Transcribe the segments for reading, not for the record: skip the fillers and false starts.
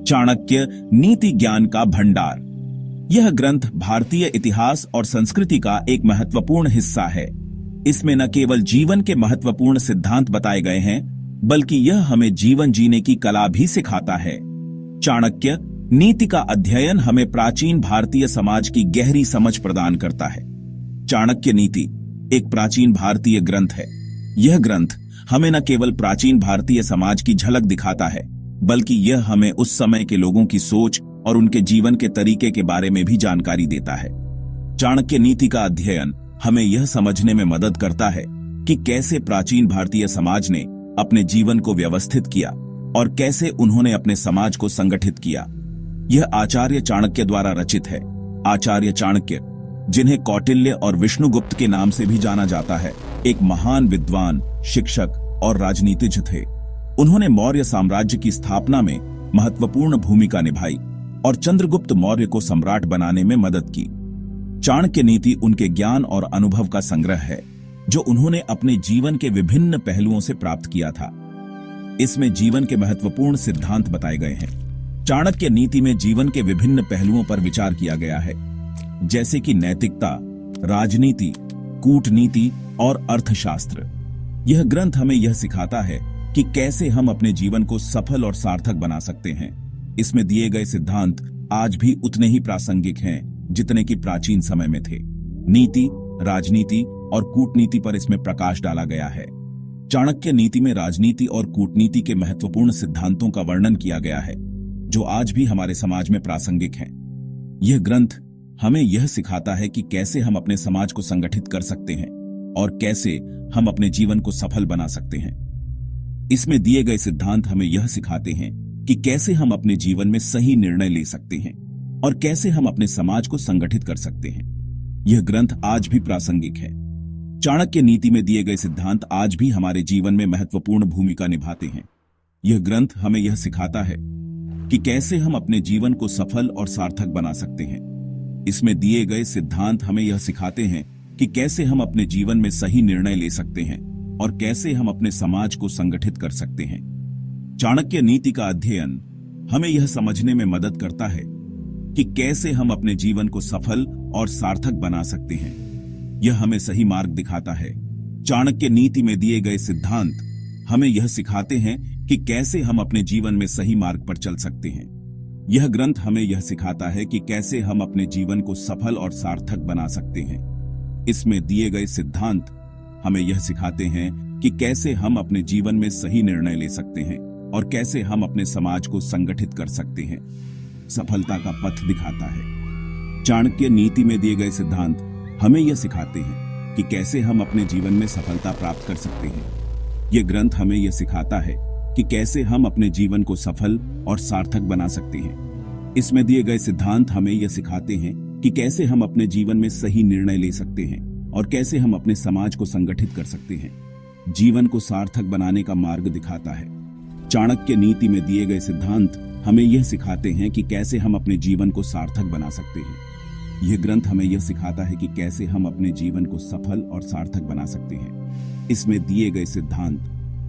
चाणक्य नीति ज्ञान का भंडार। यह ग्रंथ भारतीय इतिहास और संस्कृति का एक महत्वपूर्ण हिस्सा है। इसमें न केवल जीवन के महत्वपूर्ण सिद्धांत बताए गए हैं, बल्कि यह हमें जीवन जीने की कला भी सिखाता है। चाणक्य नीति का अध्ययन हमें प्राचीन भारतीय समाज की गहरी समझ प्रदान करता है। चाणक्य नीति एक प्राचीन भारतीय ग्रंथ है। यह ग्रंथ हमें न केवल प्राचीन भारतीय समाज की झलक दिखाता है, बल्कि यह हमें उस समय के लोगों की सोच और उनके जीवन के तरीके के बारे में भी जानकारी देता है। चाणक्य नीति का अध्ययन हमें यह समझने में मदद करता है कि कैसे प्राचीन भारतीय समाज ने अपने जीवन को व्यवस्थित किया और कैसे उन्होंने अपने समाज को संगठित किया। यह आचार्य चाणक्य द्वारा रचित है। आचार्य चाणक्य, जिन्हें कौटिल्य और विष्णुगुप्त के नाम से भी जाना जाता है, एक महान विद्वान, शिक्षक और राजनीतिज्ञ थे। उन्होंने मौर्य साम्राज्य की स्थापना में महत्वपूर्ण भूमिका निभाई और चंद्रगुप्त मौर्य को सम्राट बनाने में मदद की। चाणक्य नीति उनके ज्ञान और अनुभव का संग्रह है, जो उन्होंने अपने जीवन के विभिन्न पहलुओं से प्राप्त किया था। इसमें जीवन के महत्वपूर्ण सिद्धांत बताए गए हैं। चाणक्य नीति में जीवन के विभिन्न पहलुओं पर विचार किया गया है, जैसे कि नैतिकता, राजनीति, कूटनीति और अर्थशास्त्र। यह ग्रंथ हमें यह सिखाता है कि कैसे हम अपने जीवन को सफल और सार्थक बना सकते हैं। इसमें दिए गए सिद्धांत आज भी उतने ही प्रासंगिक हैं जितने कि प्राचीन समय में थे। नीति, राजनीति और कूटनीति पर इसमें प्रकाश डाला गया है। चाणक्य नीति में राजनीति और कूटनीति के महत्वपूर्ण सिद्धांतों का वर्णन किया गया है, जो आज भी हमारे समाज में प्रासंगिक हैं। यह ग्रंथ हमें यह सिखाता है कि कैसे हम अपने समाज को संगठित कर सकते हैं और कैसे हम अपने जीवन को सफल बना सकते हैं। इसमें दिए गए सिद्धांत हमें यह सिखाते हैं कि कैसे हम अपने जीवन में सही निर्णय ले सकते हैं और कैसे हम अपने समाज को संगठित कर सकते हैं। यह ग्रंथ आज भी प्रासंगिक है। चाणक्य नीति में दिए गए सिद्धांत आज भी हमारे जीवन में महत्वपूर्ण भूमिका निभाते हैं। यह ग्रंथ हमें यह सिखाता है कि कैसे हम अपने जीवन को सफल और सार्थक बना सकते हैं। इसमें दिए गए सिद्धांत हमें यह सिखाते हैं कि कैसे हम अपने जीवन में सही निर्णय ले सकते हैं और कैसे हम अपने समाज को संगठित कर सकते हैं। चाणक्य नीति का अध्ययन हमें यह समझने में मदद करता है कि कैसे हम अपने जीवन को सफल और सार्थक बना सकते हैं। यह हमें सही मार्ग दिखाता है। चाणक्य नीति में दिए गए सिद्धांत हमें यह सिखाते हैं कि कैसे हम अपने जीवन में सही मार्ग पर चल सकते हैं। यह ग्रंथ हमें यह सिखाता है कि कैसे हम अपने जीवन को सफल और सार्थक बना सकते हैं। इसमें दिए गए सिद्धांत हमें यह सिखाते हैं कि कैसे हम अपने जीवन में सही निर्णय ले सकते हैं और कैसे हम अपने समाज को संगठित कर सकते हैं। सफलता का पथ दिखाता है। चाणक्य नीति में दिए गए सिद्धांत हमें यह सिखाते हैं कि कैसे हम अपने जीवन में सफलता प्राप्त कर सकते हैं। यह ग्रंथ हमें यह सिखाता है कि कैसे हम अपने जीवन को सफल और सार्थक बना सकते हैं। इसमें दिए गए सिद्धांत हमें यह सिखाते हैं कि कैसे हम अपने जीवन में सही निर्णय ले सकते हैं और कैसे हम अपने समाज को संगठित कर सकते हैं। जीवन को सार्थक बनाने का मार्ग दिखाता है। चाणक्य नीति में दिए गए सिद्धांत हमें यह सिखाते हैं कि कैसे हम अपने जीवन को सार्थक बना सकते हैं। यह ग्रंथ हमें यह सिखाता है कि कैसे हम अपने जीवन को सफल और सार्थक बना सकते हैं। इसमें दिए गए सिद्धांत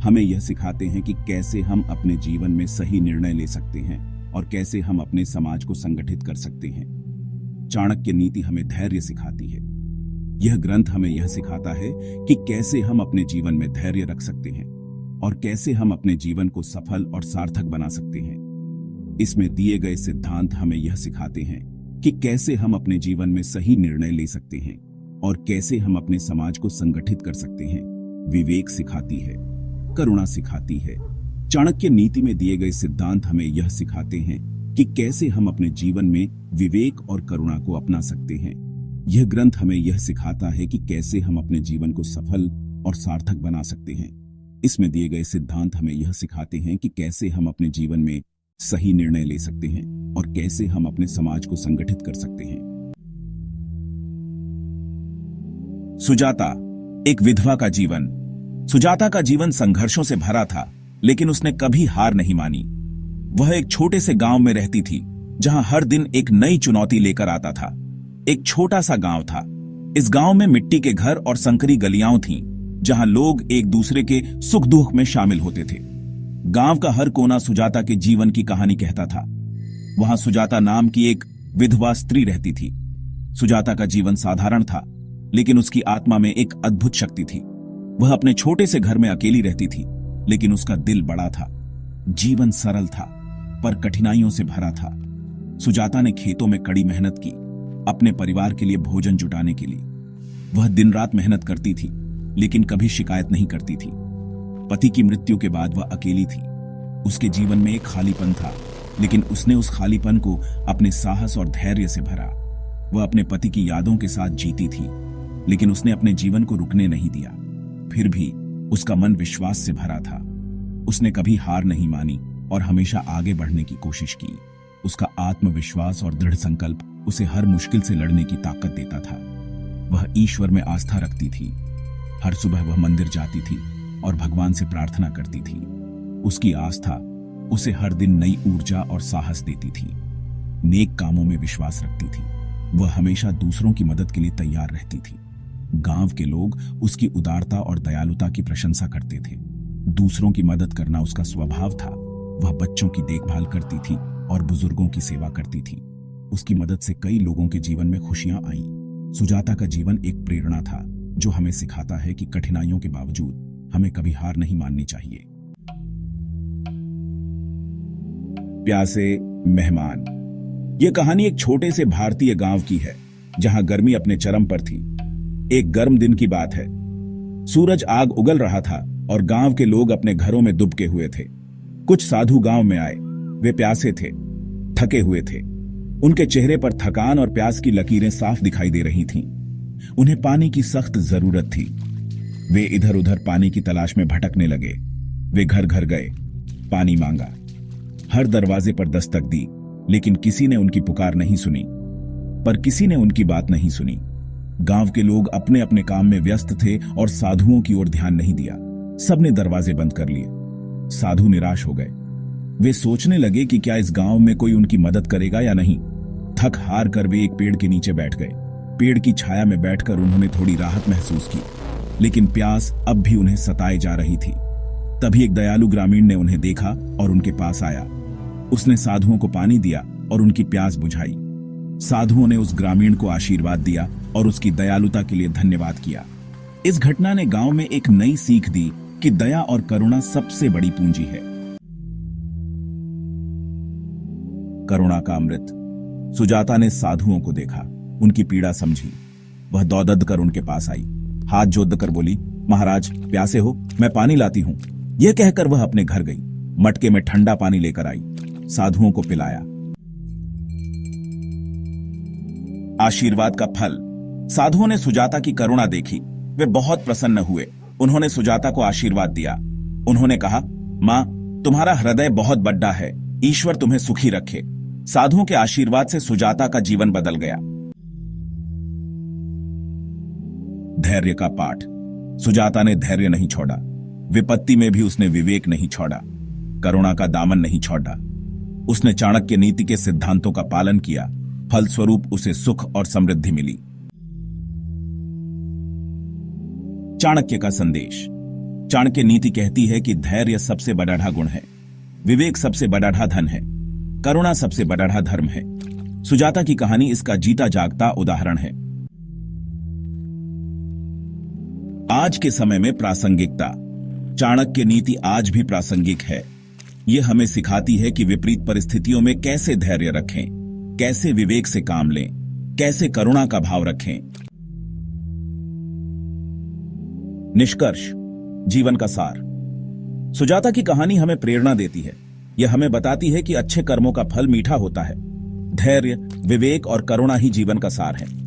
हमें यह सिखाते हैं कि कैसे हम अपने जीवन में सही निर्णय ले सकते हैं और कैसे हम अपने समाज को संगठित कर सकते हैं। चाणक्य नीति हमें धैर्य सिखाती है। यह ग्रंथ हमें यह सिखाता है कि कैसे हम अपने जीवन में धैर्य रख सकते हैं और कैसे हम अपने जीवन को सफल और सार्थक बना सकते हैं। इसमें दिए गए सिद्धांत हमें यह सिखाते हैं कि कैसे हम अपने जीवन में सही निर्णय ले सकते हैं और कैसे हम अपने समाज को संगठित कर सकते हैं। विवेक सिखाती है, करुणा सिखाती है। चाणक्य नीति में दिए गए सिद्धांत हमें यह सिखाते हैं कि कैसे हम अपने जीवन में विवेक और करुणा को अपना सकते हैं। यह ग्रंथ हमें यह सिखाता है कि कैसे हम अपने जीवन को सफल और सार्थक बना सकते हैं। इसमें दिए गए सिद्धांत हमें यह सिखाते हैं कि कैसे हम अपने जीवन में सही निर्णय ले सकते हैं और कैसे हम अपने समाज को संगठित कर सकते हैं। सुजाता, एक विधवा का जीवन। सुजाता का जीवन संघर्षों से भरा था, लेकिन उसने कभी हार नहीं मानी। वह एक छोटे से गांव में रहती थी, जहां हर दिन एक नई चुनौती लेकर आता था। एक छोटा सा गांव था। इस गांव में मिट्टी के घर और संकरी गलियां थीं, जहां लोग एक दूसरे के सुख दुख में शामिल होते थे। गांव का हर कोना सुजाता के जीवन की कहानी कहता था। वहां सुजाता नाम की एक विधवा स्त्री रहती थी। सुजाता का जीवन साधारण था, लेकिन उसकी आत्मा में एक अद्भुत शक्ति थी। वह अपने छोटे से घर में अकेली रहती थी, लेकिन उसका दिल बड़ा था। जीवन सरल था, पर कठिनाइयों से भरा था। सुजाता ने खेतों में कड़ी मेहनत की, अपने परिवार के लिए भोजन जुटाने के लिए। वह दिन रात मेहनत करती थी, लेकिन कभी शिकायत नहीं करती थी। पति की मृत्यु के बाद वह अकेली थी। उसके जीवन में एक खालीपन था, लेकिन उसने उस खालीपन को अपने साहस और धैर्य से भरा। वह अपने पति की यादों के साथ जीती थी, लेकिन उसने अपने जीवन को रुकने नहीं दिया। फिर भी उसका मन विश्वास से भरा था। उसने कभी हार नहीं मानी और हमेशा आगे बढ़ने की कोशिश की। उसका आत्मविश्वास और दृढ़ संकल्प उसे हर मुश्किल से लड़ने की ताकत देता था। वह ईश्वर में आस्था रखती थी। हर सुबह वह मंदिर जाती थी और भगवान से प्रार्थना करती थी। उसकी आस्था उसे हर दिन नई ऊर्जा और साहस देती थी। नेक कामों में विश्वास रखती थी। वह हमेशा दूसरों की मदद के लिए तैयार रहती थी। गांव के लोग उसकी उदारता और दयालुता की प्रशंसा करते थे। दूसरों की मदद करना उसका स्वभाव था। वह बच्चों की देखभाल करती थी और बुजुर्गों की सेवा करती थी। उसकी मदद से कई लोगों के जीवन में खुशियां आईं। सुजाता का जीवन एक प्रेरणा था, जो हमें सिखाता है कि कठिनाइयों के बावजूद हमें कभी हार नहीं माननी चाहिए। प्यासे मेहमान। यह कहानी एक छोटे से भारतीय गांव की है, जहां गर्मी अपने चरम पर थी। एक गर्म दिन की बात है। सूरज आग उगल रहा था और गांव के लोग अपने घरों में दुबके हुए थे। कुछ साधु गांव में आए। वे प्यासे थे, थके हुए थे। उनके चेहरे पर थकान और प्यास की लकीरें साफ दिखाई दे रही थीं। उन्हें पानी की सख्त जरूरत थी। वे इधर उधर पानी की तलाश में भटकने लगे। वे घर घर गए, पानी मांगा, हर दरवाजे पर दस्तक दी, लेकिन किसी ने उनकी पुकार नहीं सुनी। पर किसी ने उनकी बात नहीं सुनी। गांव के लोग अपने अपने काम में व्यस्त थे और साधुओं की ओर ध्यान नहीं दिया। सबने दरवाजे बंद कर लिए। साधु निराश हो गए। वे सोचने लगे कि क्या इस गांव में कोई उनकी मदद करेगा या नहीं। थक हार कर वे एक पेड़ के नीचे बैठ गए। पेड़ की छाया में बैठकर उन्होंने थोड़ी राहत महसूस की, लेकिन प्यास अब भी उन्हें सताए जा रही थी। तभी एक दयालु ग्रामीण ने उन्हें देखा और उनके पास आया। उसने साधुओं को पानी दिया और उनकी प्यास बुझाई। साधुओं ने उस ग्रामीण को आशीर्वाद दिया और उसकी दयालुता के लिए धन्यवाद किया। इस घटना ने गांव में एक नई सीख दी कि दया और करुणा सबसे बड़ी पूंजी है। करुणा का अमृत। सुजाता ने साधुओं को देखा, उनकी पीड़ा समझी। वह दौड़द कर उनके पास आई, हाथ जोड़कर बोली, महाराज प्यासे हो, मैं पानी लाती हूं। यह कहकर वह अपने घर गई। मटके में ठंडा पानी लेकर आई, साधुओं को पिलाया। आशीर्वाद का फल। साधुओं ने सुजाता की करुणा देखी। वे बहुत प्रसन्न हुए। उन्होंने सुजाता को आशीर्वाद दिया। उन्होंने कहा, मां, तुम्हारा हृदय बहुत बड़ा है, ईश्वर तुम्हें सुखी रखे। साधुओं के आशीर्वाद से सुजाता का जीवन बदल गया। धैर्य का पाठ। सुजाता ने धैर्य नहीं छोड़ा। विपत्ति में भी उसने विवेक नहीं छोड़ा, करुणा का दामन नहीं छोड़ा। उसने चाणक्य नीति के सिद्धांतों का पालन किया। फलस्वरूप उसे सुख और समृद्धि मिली। चाणक्य का संदेश। चाणक्य नीति कहती है कि धैर्य सबसे बड़ा गुण है, विवेक सबसे बड़ा धन है, करुणा सबसे बड़ा धर्म है। सुजाता की कहानी इसका जीता जागता उदाहरण है। आज के समय में प्रासंगिकता। चाणक्य नीति आज भी प्रासंगिक है। यह हमें सिखाती है कि विपरीत परिस्थितियों में कैसे धैर्य रखें, कैसे विवेक से काम लें, कैसे करुणा का भाव रखें। निष्कर्ष। जीवन का सार। सुजाता की कहानी हमें प्रेरणा देती है। यह हमें बताती है कि अच्छे कर्मों का फल मीठा होता है। धैर्य, विवेक और करुणा ही जीवन का सार है।